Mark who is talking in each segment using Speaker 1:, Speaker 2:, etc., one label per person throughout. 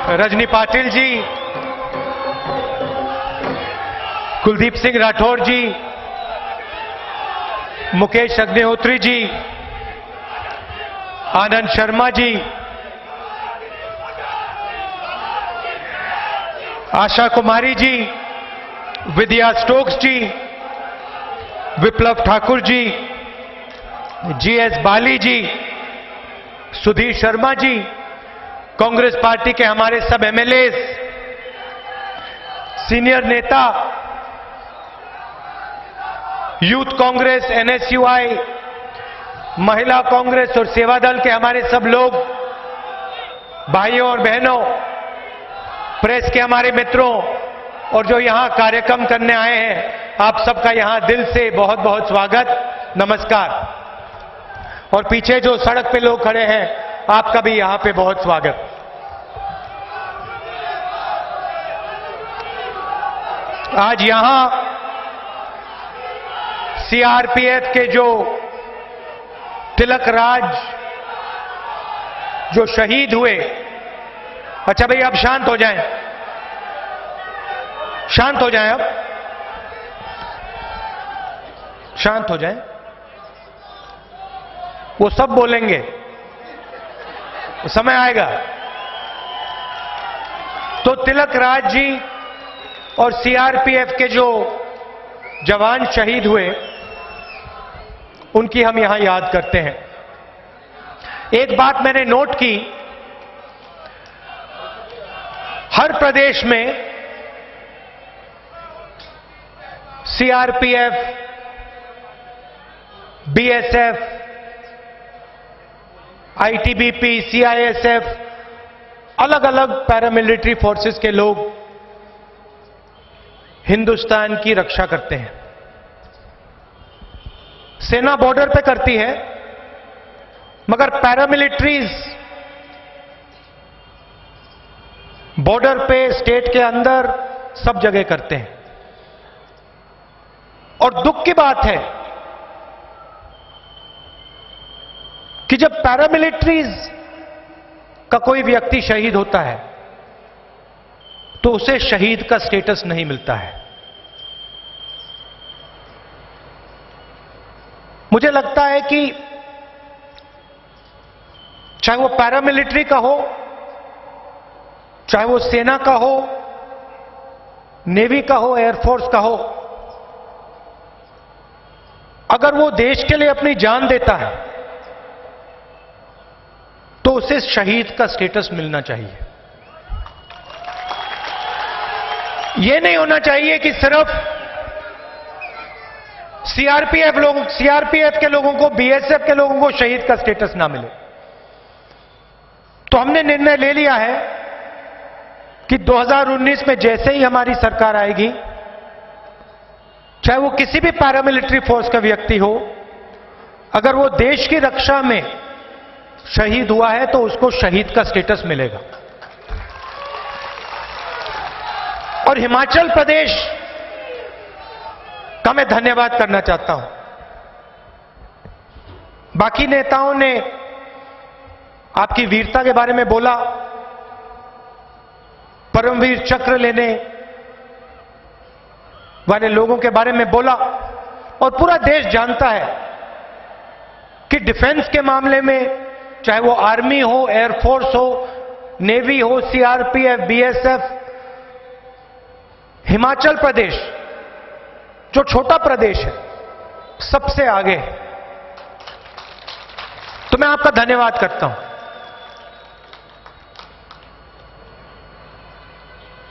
Speaker 1: रजनी पाटिल जी, कुलदीप सिंह राठौर जी, मुकेश अग्निहोत्री जी, आनंद शर्मा जी, आशा कुमारी जी, विद्या Stokes जी, विप्लव Thakur ji, GS बाली जी, Sudhir Sharma ji, Congress party के हमारे सब एमएलए, सीनियर नेता, यूथ कांग्रेस, एनएसयूआई, महिला कांग्रेस और सेवा दल के हमारे सब लोग, भाइयों और बहनों, प्रेस के हमारे मित्रों और जो यहां कार्यक्रम करने आए हैं, आप सबका यहां दिल से बहुत बहुत स्वागत, नमस्कार। और पीछे जो सड़क पे लोग खड़े हैं, आपका भी यहां पे बहुत स्वागत। आज यहां सीआरपीएफ के जो तिलक राज जो शहीद हुए, अच्छा भाई अब शांत हो जाएं, शांत हो जाएं, अब शांत हो जाएं। वो सब बोलेंगे, समय आएगा। तो तिलक राज जी और सीआरपीएफ के जो जवान शहीद हुए, उनकी हम यहां याद करते हैं। एक बात मैंने नोट की, हर प्रदेश में सीआरपीएफ, बीएसएफ, आईटीबीपी, सीआईएसएफ, अलग अलग पैरामिलिट्री फोर्सेस के लोग हिंदुस्तान की रक्षा करते हैं। सेना बॉर्डर पे करती है, मगर पैरामिलिट्रीज बॉर्डर पे, स्टेट के अंदर, सब जगह करते हैं। और दुख की बात है कि जब पैरामिलिट्रीज का कोई व्यक्ति शहीद होता है तो उसे शहीद का स्टेटस नहीं मिलता है। मुझे लगता है कि चाहे वो पैरामिलिट्री का हो, चाहे वो सेना का हो, नेवी का हो, एयरफोर्स का हो, अगर वो देश के लिए अपनी जान देता है तो उसे शहीद का स्टेटस मिलना चाहिए। यह नहीं होना चाहिए कि सिर्फ सीआरपीएफ के लोगों को, बीएसएफ के लोगों को शहीद का स्टेटस ना मिले। तो हमने निर्णय ले लिया है कि 2019 में जैसे ही हमारी सरकार आएगी, चाहे वो किसी भी पैरामिलिट्री फोर्स का व्यक्ति हो, अगर वो देश की रक्षा में शहीद हुआ है तो उसको शहीद का स्टेटस मिलेगा। और हिमाचल प्रदेश का मैं धन्यवाद करना चाहता हूं। बाकी नेताओं ने आपकी वीरता के बारे में बोला, परमवीर चक्र लेने वाले लोगों के बारे में बोला, और पूरा देश जानता है कि डिफेंस के मामले में, चाहे वो आर्मी हो, एयरफोर्स हो, नेवी हो, सीआरपीएफ, बीएसएफ, हिमाचल प्रदेश जो छोटा प्रदेश है, सबसे आगे है। तो मैं आपका धन्यवाद करता हूं।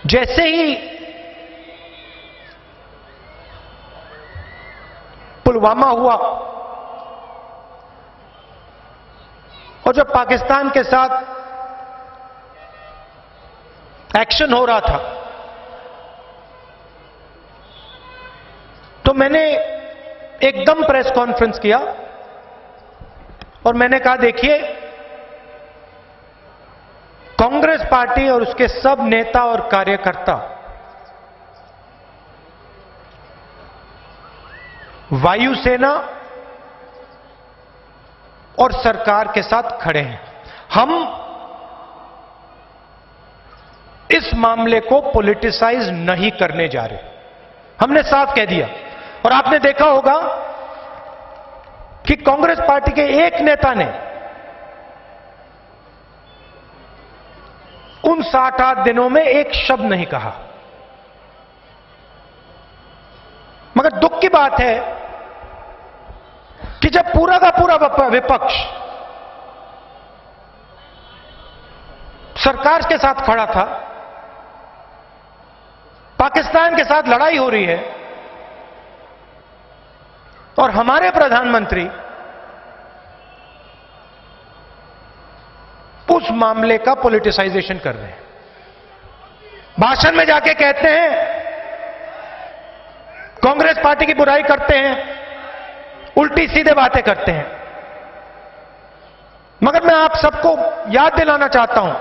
Speaker 1: जैसे ही पुलवामा हुआ और जब पाकिस्तान के साथ एक्शन हो रहा था, तो मैंने एकदम प्रेस कॉन्फ्रेंस किया और मैंने कहा, देखिए, कांग्रेस पार्टी और उसके सब नेता और कार्यकर्ता वायुसेना और सरकार के साथ खड़े हैं। हम इस मामले को पॉलिटिसाइज नहीं करने जा रहे। हमने साफ कह दिया। और आपने देखा होगा कि कांग्रेस पार्टी के एक नेता ने उन 7-8 दिनों में एक शब्द नहीं कहा। मगर दुख की बात है कि जब पूरा का पूरा विपक्ष सरकार के साथ खड़ा था, पाकिस्तान के साथ लड़ाई हो रही है, और हमारे प्रधानमंत्री उस मामले का पॉलिटिसाइजेशन कर रहे हैं। भाषण में जाके कहते हैं, कांग्रेस पार्टी की बुराई करते हैं, उल्टी सीधे बातें करते हैं। मगर मैं आप सबको याद दिलाना चाहता हूं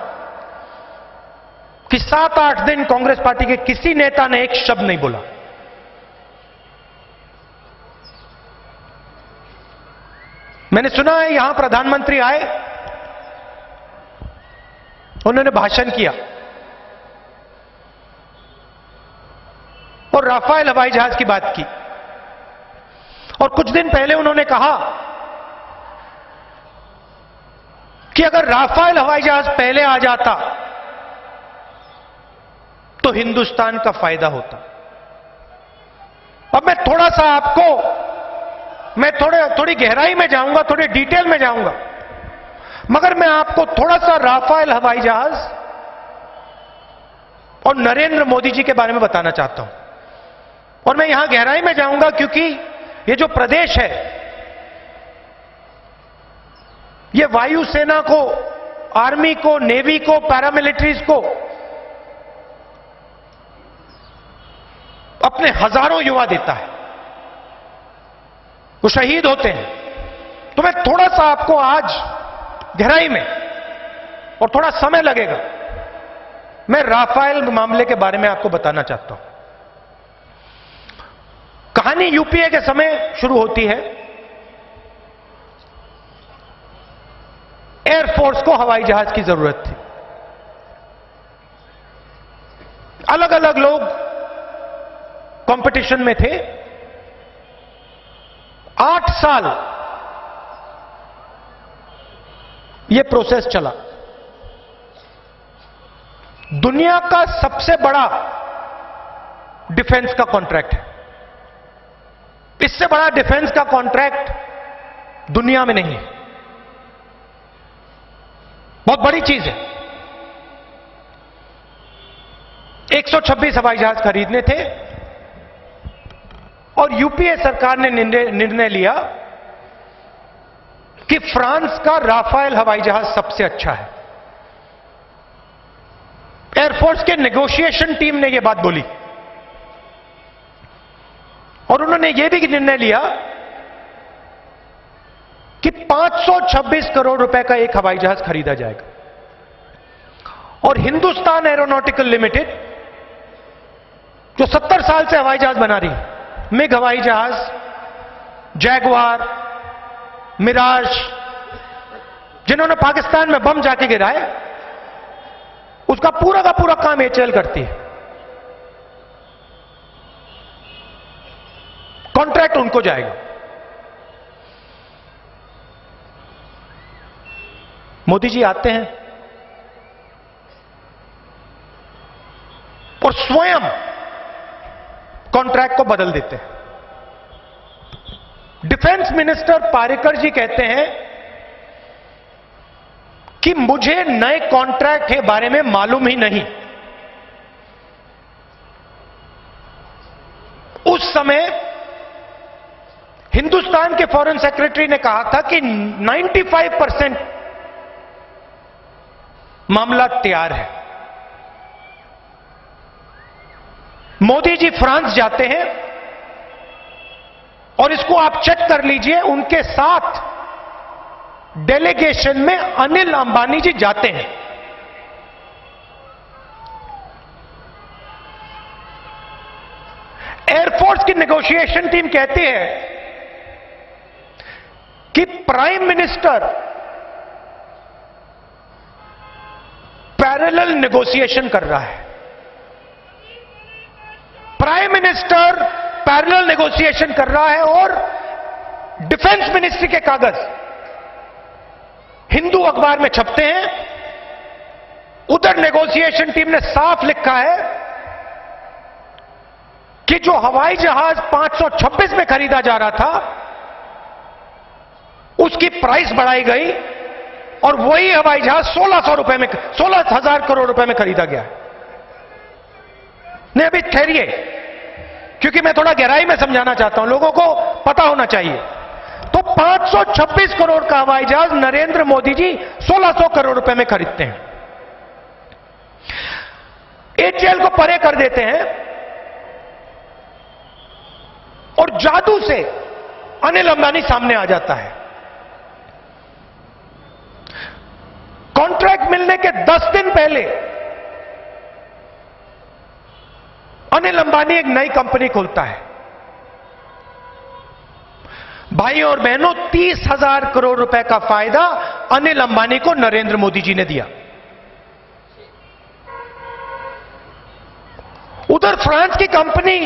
Speaker 1: कि 7-8 दिन कांग्रेस पार्टी के किसी नेता ने एक शब्द नहीं बोला। मैंने सुना है यहां प्रधानमंत्री आए, उन्होंने भाषण किया और राफेल हवाई जहाज की बात की, और कुछ दिन पहले उन्होंने कहा कि अगर राफेल हवाई जहाज पहले आ जाता तो हिंदुस्तान का फायदा होता। अब मैं थोड़ा सा आपको, मैं थोड़ी गहराई में जाऊंगा, थोड़ी डिटेल में जाऊंगा, मगर मैं आपको थोड़ा सा राफेल हवाई जहाज और नरेंद्र मोदी जी के बारे में बताना चाहता हूं। और मैं यहां गहराई में जाऊंगा क्योंकि ये जो प्रदेश है, ये वायुसेना को, आर्मी को, नेवी को, पैरामिलिट्रीज को अपने हजारों युवा देता है, वो शहीद होते हैं। तो मैं थोड़ा सा आपको आज गहराई में, और थोड़ा समय लगेगा, मैं राफेल मामले के बारे में आपको बताना चाहता हूं। कहानी यूपीए के समय शुरू होती है। एयरफोर्स को हवाई जहाज की जरूरत थी। अलग अलग लोग कंपटीशन में थे। 8 साल यह प्रोसेस चला। दुनिया का सबसे बड़ा डिफेंस का कॉन्ट्रैक्ट है। इससे बड़ा डिफेंस का कॉन्ट्रैक्ट दुनिया में नहीं है। बहुत बड़ी चीज है। 126 हवाई जहाज खरीदने थे और यूपीए सरकार ने निर्णय लिया कि फ्रांस का राफेल हवाई जहाज सबसे अच्छा है। एयरफोर्स के नेगोशिएशन टीम ने यह बात बोली और उन्होंने यह भी निर्णय लिया कि 526 करोड़ रुपए का एक हवाई जहाज खरीदा जाएगा। और हिंदुस्तान एरोनॉटिकल लिमिटेड, जो 70 साल से हवाई जहाज बना रही है, मिग हवाई जहाज, जैगवार, मिराज, जिन्होंने पाकिस्तान में बम जाके गिराए, उसका पूरा का पूरा काम एचएएल करती है। कॉन्ट्रैक्ट उनको जाएगा। मोदी जी आते हैं और स्वयं कॉन्ट्रैक्ट को बदल देते हैं। डिफेंस मिनिस्टर पारेकर जी कहते हैं कि मुझे नए कॉन्ट्रैक्ट के बारे में मालूम ही नहीं। उस समय हिंदुस्तान के फॉरेन सेक्रेटरी ने कहा था कि 95% मामला तैयार है। मोदी जी फ्रांस जाते हैं और इसको आप चेक कर लीजिए, उनके साथ डेलीगेशन में अनिल अंबानी जी जाते हैं। एयरफोर्स की नेगोशिएशन टीम कहती है कि प्राइम मिनिस्टर पैरेलल नेगोशिएशन कर रहा है। प्राइम मिनिस्टर पैरेलल नेगोशिएशन कर रहा है और डिफेंस मिनिस्ट्री के कागज हिंदू अखबार में छपते हैं। उधर नेगोशिएशन टीम ने साफ लिखा है कि जो हवाई जहाज 526 में खरीदा जा रहा था उसकी प्राइस बढ़ाई गई और वही हवाई जहाज 16,000 करोड़ रुपए में खरीदा गया। नहीं, अभी ठहरिए, क्योंकि मैं थोड़ा गहराई में समझाना चाहता हूं, लोगों को पता होना चाहिए। तो 526 करोड़ का हवाई जहाज नरेंद्र मोदी जी 1600 करोड़ रुपए में खरीदते हैं। एचएएल को परे कर देते हैं और जादू से अनिल अंबानी सामने आ जाता है। कॉन्ट्रैक्ट मिलने के 10 दिन पहले अनिल अंबानी एक नई कंपनी खोलता है। भाइयों और बहनों, 30,000 करोड़ रुपए का फायदा अनिल अंबानी को नरेंद्र मोदी जी ने दिया। उधर फ्रांस की कंपनी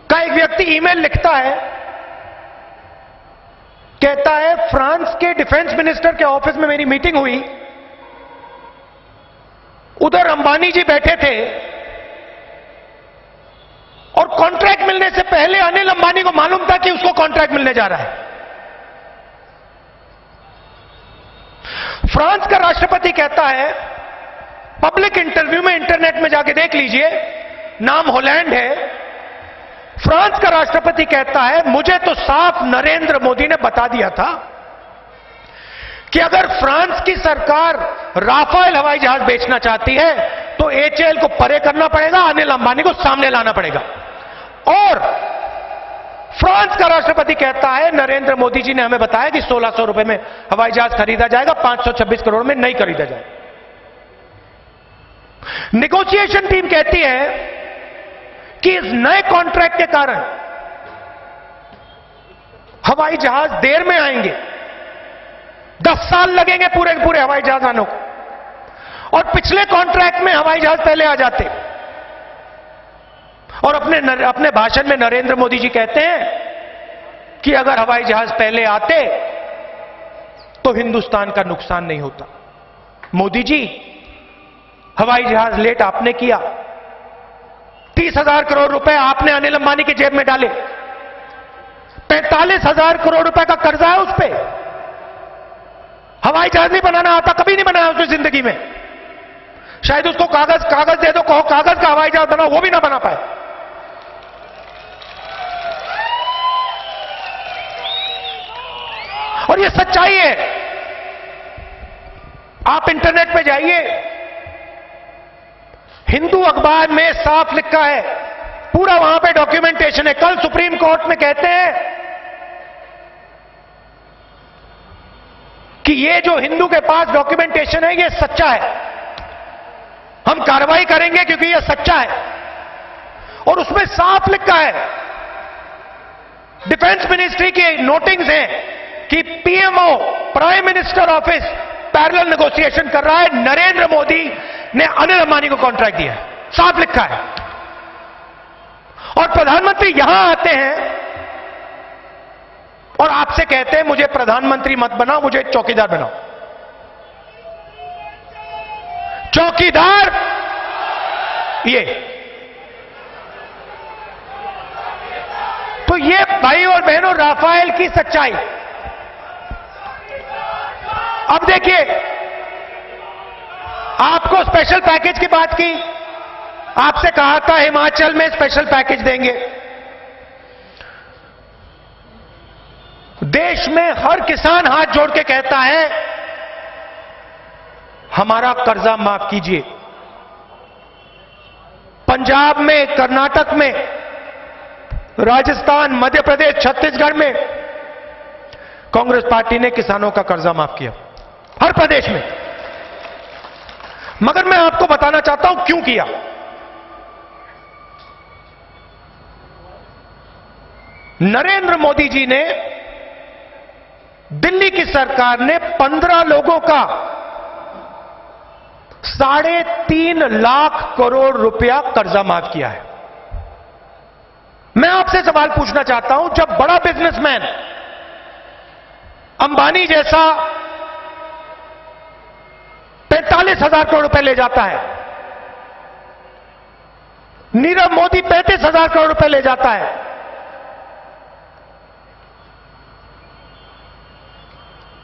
Speaker 1: का एक व्यक्ति ईमेल लिखता है, कहता है फ्रांस के डिफेंस मिनिस्टर के ऑफिस में मेरी मीटिंग हुई, उधर अंबानी जी बैठे थे और कॉन्ट्रैक्ट मिलने से पहले अनिल अंबानी को मालूम था कि उसको कॉन्ट्रैक्ट मिलने जा रहा है। फ्रांस का राष्ट्रपति कहता है, पब्लिक इंटरव्यू में इंटरनेट में जाके देख लीजिए, नाम होलैंड है, फ्रांस का राष्ट्रपति कहता है मुझे तो साफ नरेंद्र मोदी ने बता दिया था कि अगर फ्रांस की सरकार राफेल हवाई जहाज बेचना चाहती है तो एचएएल को परे करना पड़ेगा, अनिल अंबानी को सामने लाना पड़ेगा। और फ्रांस का राष्ट्रपति कहता है नरेंद्र मोदी जी ने हमें बताया कि 1600 रुपए में हवाई जहाज खरीदा जाएगा, 526 करोड़ में नहीं खरीदा जाएगा। नेगोशिएशन टीम कहती है कि इस नए कॉन्ट्रैक्ट के कारण हवाई जहाज देर में आएंगे, 10 साल लगेंगे पूरे पूरे हवाई जहाज आने को, और पिछले कॉन्ट्रैक्ट में हवाई जहाज पहले आ जाते। और अपने भाषण में नरेंद्र मोदी जी कहते हैं कि अगर हवाई जहाज पहले आते तो हिंदुस्तान का नुकसान नहीं होता। मोदी जी, हवाई जहाज लेट आपने किया, 30,000 करोड़ रुपए आपने अनिल अंबानी की जेब में डाले, 45,000 करोड़ रुपए का कर्जा है उस पर। हवाई जहाज नहीं बनाना आता, कभी नहीं बनाया उसने जिंदगी में। शायद उसको कागज दे दो, कहो कागज का हवाई जहाज बनाओ, वो भी ना बना पाए। और ये सच्चाई है, आप इंटरनेट पे जाइए, हिंदू अखबार में साफ लिखा है, पूरा वहां पे डॉक्यूमेंटेशन है। कल सुप्रीम कोर्ट में कहते हैं कि ये जो हिंदू के पास डॉक्यूमेंटेशन है ये सच्चा है, हम कार्रवाई करेंगे क्योंकि ये सच्चा है। और उसमें साफ लिखा है, डिफेंस मिनिस्ट्री की नोटिंग्स हैं कि PMO, prime minister office parallel negotiation कर रहा है, नरेंद्र मोदी ने अनिल अंबानी को कॉन्ट्रैक्ट दिया है, साफ लिखा है। और प्रधानमंत्री यहां आते हैं और आपसे कहते हैं मुझे प्रधानमंत्री मत बनाओ, मुझे चौकीदार बनाओ। चौकीदार ये, तो ये भाई और बहनों राफेल की सच्चाई। अब देखिए, आपको स्पेशल पैकेज की बात की, आपसे कहा था हिमाचल में स्पेशल पैकेज देंगे। देश में हर किसान हाथ जोड़ के कहता है हमारा कर्जा माफ कीजिए। पंजाब में, कर्नाटक में, राजस्थान, मध्य प्रदेश, छत्तीसगढ़ में कांग्रेस पार्टी ने किसानों का कर्जा माफ किया, हर प्रदेश में। मगर मैं आपको बताना चाहता हूं क्यों किया। नरेंद्र मोदी जी ने, दिल्ली की सरकार ने 15 लोगों का 3.5 लाख करोड़ रुपया कर्जा माफ किया है। मैं आपसे सवाल पूछना चाहता हूं, जब बड़ा बिजनेसमैन अंबानी जैसा 45,000 करोड़ रुपए ले जाता है, नीरव मोदी 35,000 करोड़ रुपए ले जाता है,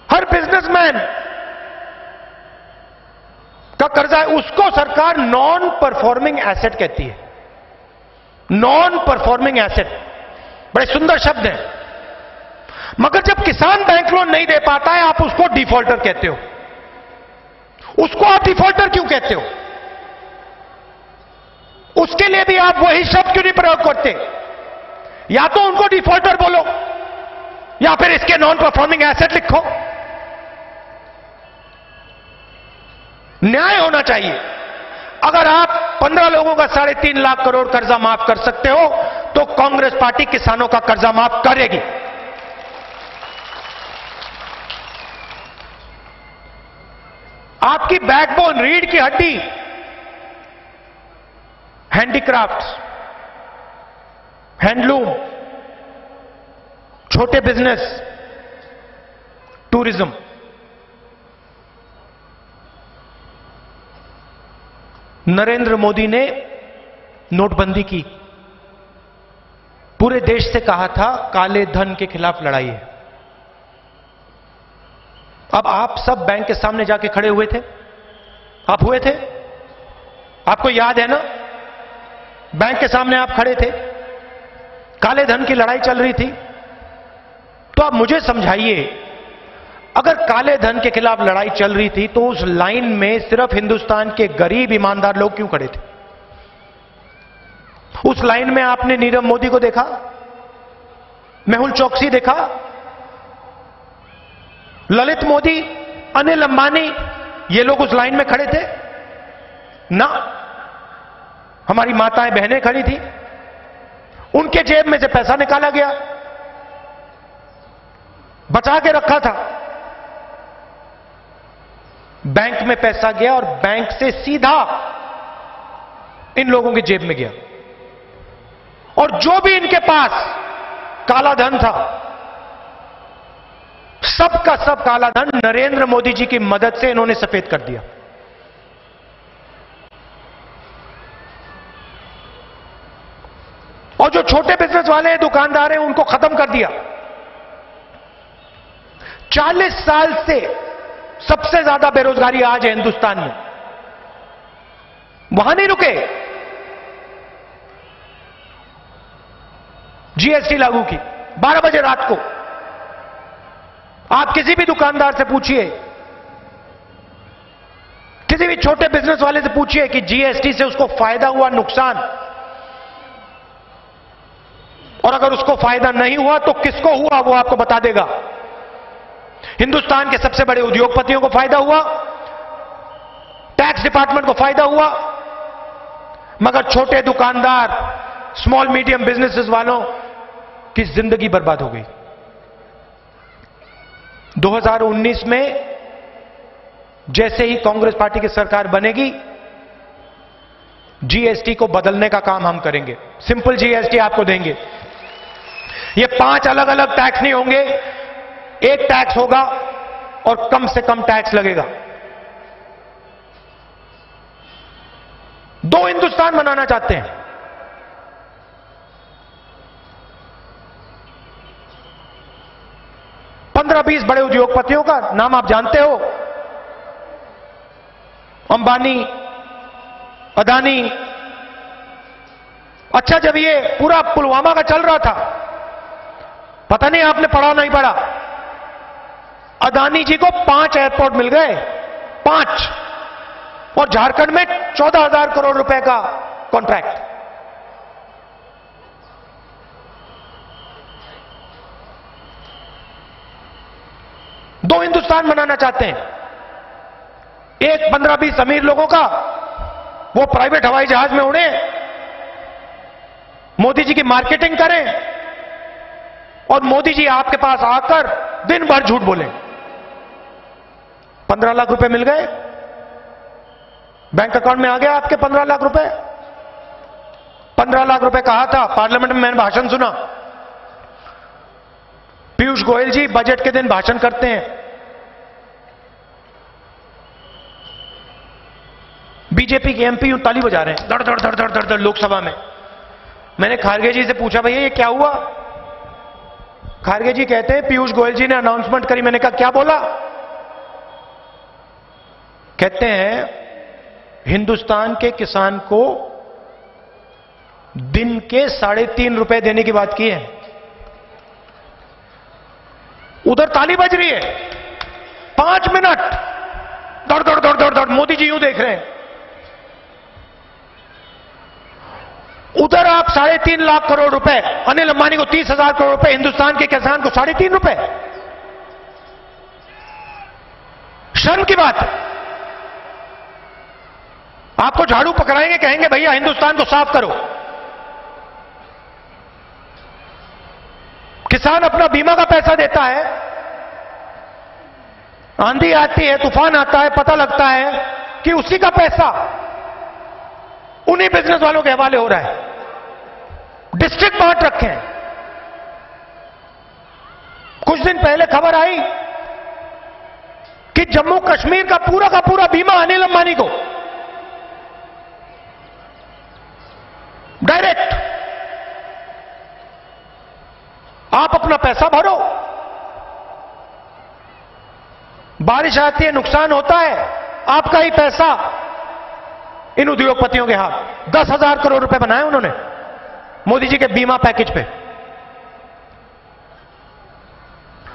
Speaker 1: हर बिजनेसमैन का कर्जा है, उसको सरकार नॉन परफॉर्मिंग एसेट कहती है। नॉन परफॉर्मिंग एसेट बड़े सुंदर शब्द हैं, मगर जब किसान बैंक लोन नहीं दे पाता है आप उसको डिफॉल्टर कहते हो। उसको आप डिफॉल्टर क्यों कहते हो? उसके लिए भी आप वही शब्द क्यों नहीं प्रयोग करते? या तो उनको डिफॉल्टर बोलो या फिर इसके नॉन परफॉर्मिंग एसेट लिखो। न्याय होना चाहिए। अगर आप 15 लोगों का 3.5 लाख करोड़ कर्जा माफ कर सकते हो तो कांग्रेस पार्टी किसानों का कर्जा माफ करेगी। आपकी बैकबोन, रीढ़ की हड्डी, हैंडीक्राफ्ट्स, हैंडलूम, छोटे बिजनेस, टूरिज्म, नरेंद्र मोदी ने नोटबंदी की, पूरे देश से कहा था काले धन के खिलाफ लड़ाई है। अब आप सब बैंक के सामने जाके खड़े हुए थे, आप हुए थे, आपको याद है ना? बैंक के सामने आप खड़े थे, काले धन की लड़ाई चल रही थी। तो आप मुझे समझाइए, अगर काले धन के खिलाफ लड़ाई चल रही थी तो उस लाइन में सिर्फ हिंदुस्तान के गरीब ईमानदार लोग क्यों खड़े थे? उस लाइन में आपने नीरव मोदी को देखा, मेहुल चौकसी देखा, ललित मोदी, अनिल अंबानी, ये लोग उस लाइन में खड़े थे ना? हमारी माताएं बहनें खड़ी थी, उनके जेब में से पैसा निकाला गया, बचा के रखा था, बैंक में पैसा गया और बैंक से सीधा इन लोगों की जेब में गया। और जो भी इनके पास काला धन था, सब का सब काला धन नरेंद्र मोदी जी की मदद से इन्होंने सफेद कर दिया। और जो छोटे बिजनेस वाले हैं, दुकानदार हैं, उनको खत्म कर दिया। 40 साल से सबसे ज्यादा बेरोजगारी आज है हिंदुस्तान में, वहां नहीं रुके, जीएसटी लागू की 12 बजे रात को। आप किसी भी दुकानदार से पूछिए, किसी भी छोटे बिजनेस वाले से पूछिए कि जीएसटी से उसको फायदा हुआ, नुकसान, और अगर उसको फायदा नहीं हुआ तो किसको हुआ वो आपको बता देगा। हिंदुस्तान के सबसे बड़े उद्योगपतियों को फायदा हुआ, टैक्स डिपार्टमेंट को फायदा हुआ, मगर छोटे दुकानदार, स्मॉल मीडियम बिजनेसेस वालों की जिंदगी बर्बाद हो गई। 2019 में जैसे ही कांग्रेस पार्टी की सरकार बनेगी, जीएसटी को बदलने का काम हम करेंगे। सिंपल जीएसटी आपको देंगे। ये 5 अलग अलग टैक्स नहीं होंगे, एक टैक्स होगा और कम से कम टैक्स लगेगा। 2 हिंदुस्तान बनाना चाहते हैं। पंद्रह 20 बड़े उद्योगपतियों का नाम आप जानते हो, अंबानी, अदानी। अच्छा, जब ये पूरा पुलवामा का चल रहा था, पता नहीं आपने पढ़ा नहीं पढ़ा, अदानी जी को 5 एयरपोर्ट मिल गए, 5, और झारखंड में 14,000 करोड़ रुपए का कॉन्ट्रैक्ट। दो हिंदुस्तान बनाना चाहते हैं। एक 15-20 अमीर लोगों का, वो प्राइवेट हवाई जहाज में उड़े, मोदी जी की मार्केटिंग करें, और मोदी जी आपके पास आकर दिन भर झूठ बोले। 15 लाख रुपए मिल गए, बैंक अकाउंट में आ गया आपके 15 लाख रुपए? 15 लाख रुपए कहा था पार्लियामेंट में, मैंने भाषण सुना। पीयूष गोयल जी बजट के दिन भाषण करते हैं, बीजेपी के एमपी यूं ताली बजा रहे हैं धड़ धड़ धड़ धड़ धड़ धड़ लोकसभा में। मैंने खारगे जी से पूछा, भैया ये क्या हुआ? खारगे जी कहते हैं पीयूष गोयल जी ने अनाउंसमेंट करी। मैंने कहा क्या बोला? कहते हैं हिंदुस्तान के किसान को दिन के 3.5 रुपए देने की बात की है। उधर ताली बज रही है, 5 मिनट दौड़ दौड़ दौड़ दौड़ दौड़, मोदी जी यूं देख रहे हैं। उधर आप 3.5 लाख करोड़ रुपए, अनिल अंबानी को 30,000 करोड़ रुपए, हिंदुस्तान के किसान को 3.5 रुपए। शर्म की बात है। आपको झाड़ू पकड़ाएंगे, कहेंगे भैया हिंदुस्तान को साफ करो। किसान अपना बीमा का पैसा देता है, आंधी आती है, तूफान आता है, पता लगता है कि उसी का पैसा उन्हीं बिजनेस वालों के हवाले हो रहा है। डिस्ट्रिक्ट बांट रखे हैं। कुछ दिन पहले खबर आई कि जम्मू कश्मीर का पूरा बीमा अनिल अंबानी को डायरेक्ट। आप अपना पैसा भरो, बारिश आती है, नुकसान होता है, आपका ही पैसा इन उद्योगपतियों के हाथ। 10,000 करोड़ रुपए बनाए उन्होंने मोदी जी के बीमा पैकेज पे।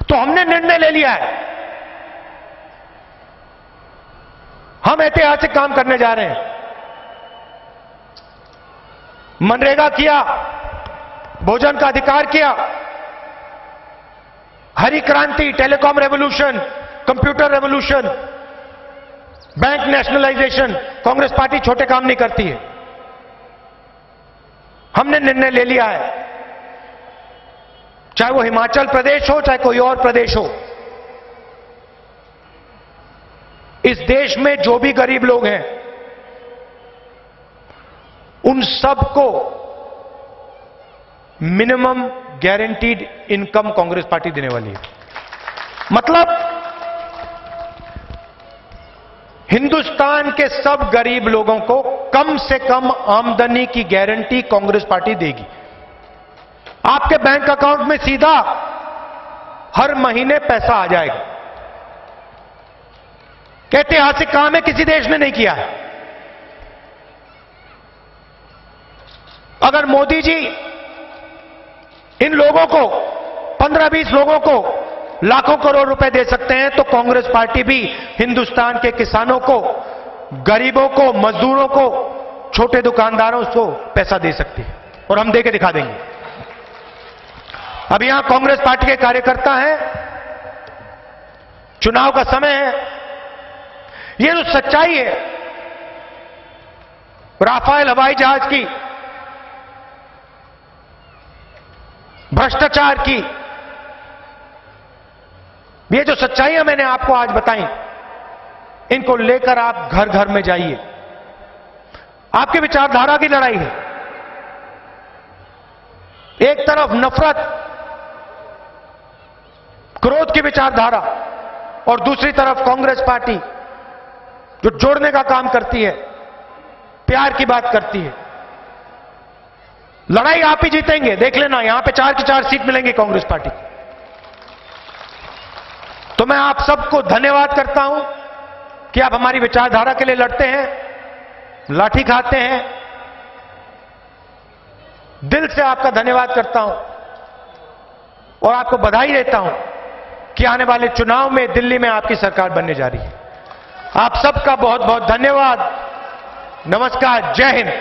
Speaker 1: तो हमने निर्णय ले लिया है, हम ऐतिहासिक काम करने जा रहे हैं। मनरेगा किया, भोजन का अधिकार किया, हरी क्रांति, telecom revolution, computer revolution, bank nationalisation. Congress party छोटे काम नहीं करती है। हमने निर्णय ले लिया है, चाहे वो हिमाचल प्रदेश हो, चाहे कोई और प्रदेश हो, इस देश में जो भी गरीब लोग हैं उन सबको minimum guaranteed income Congress party देने वाली है। मतलब हिंदुस्तान के सब गरीब लोगों को कम से कम आमदनी की गारंटी कांग्रेस पार्टी देगी। आपके बैंक अकाउंट में सीधा हर महीने पैसा आ जाएगा। ऐतिहासिक काम है, किसी देश ने नहीं किया है। अगर मोदी जी इन लोगों को 15-20 लोगों को लाखों करोड़ रुपए दे सकते हैं, तो कांग्रेस पार्टी भी हिंदुस्तान के किसानों को, गरीबों को, मजदूरों को, छोटे दुकानदारों को पैसा दे सकती है, और हम दे के दिखा देंगे। अब यहां कांग्रेस पार्टी के कार्यकर्ता हैं, चुनाव का समय है, ये जो सच्चाई है राफेल हवाई जहाज की, भ्रष्टाचार की, ये जो सच्चाइयां मैंने आपको आज बताई, इनको लेकर आप घर घर में जाइए। आपकी विचारधारा की लड़ाई है। एक तरफ नफरत, क्रोध की विचारधारा, और दूसरी तरफ कांग्रेस पार्टी जो जोड़ने का काम करती है, प्यार की बात करती है। लड़ाई आप ही जीतेंगे, देख लेना। यहां पे 4 की 4 सीट मिलेंगी कांग्रेस पार्टी। तो मैं आप सबको धन्यवाद करता हूं कि आप हमारी विचारधारा के लिए लड़ते हैं, लाठी खाते हैं। दिल से आपका धन्यवाद करता हूं और आपको बधाई देता हूं कि आने वाले चुनाव में दिल्ली में आपकी सरकार बनने जा रही है। आप सबका बहुत बहुत धन्यवाद। नमस्कार, जय हिंद।